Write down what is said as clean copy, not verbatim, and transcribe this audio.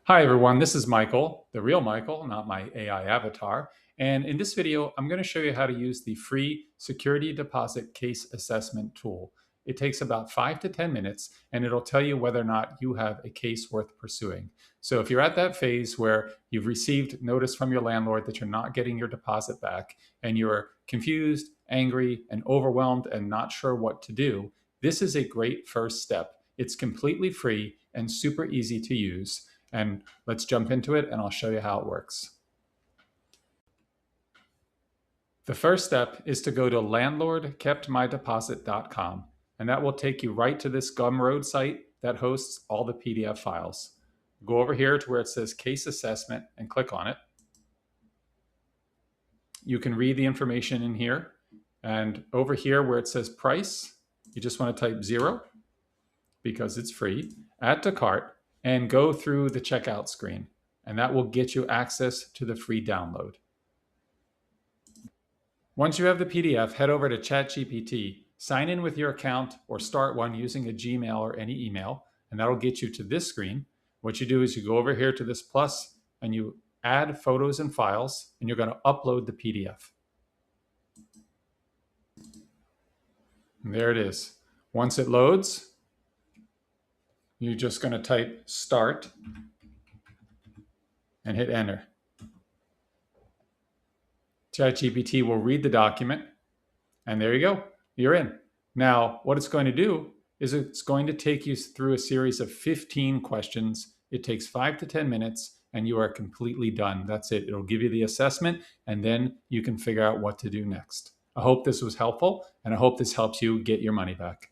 Hi everyone, this is Michael, the real Michael, not my AI avatar. And in this video, I'm going to show you how to use the free security deposit case assessment tool. It takes about 5 to 10 minutes and it'll tell you whether or not you have a case worth pursuing. So if you're at that phase where you've received notice from your landlord that you're not getting your deposit back and you're confused, angry, and overwhelmed and not sure what to do, this is a great first step. It's completely free and super easy to use. And let's jump into it and I'll show you how it works. The first step is to go to landlordkeptmydeposit.com, and that will take you right to this Gumroad site that hosts all the PDF files. Go over here to where it says case assessment and click on it. You can read the information in here, and over here where it says price, you just want to type 0 because it's free, add to cart, and go through the checkout screen, and that will get you access to the free download. Once you have the PDF, head over to ChatGPT, sign in with your account or start one using a Gmail or any email, and that'll get you to this screen. What you do is you go over here to this plus and you add photos and files, and you're going to upload the PDF. And there it is. Once it loads, you're just going to type start and hit enter. ChatGPT will read the document, and there you go. You're in. Now, what it's going to do is it's going to take you through a series of 15 questions. It takes 5 to 10 minutes, and you are completely done. That's it. It'll give you the assessment, and then you can figure out what to do next. I hope this was helpful, and I hope this helps you get your money back.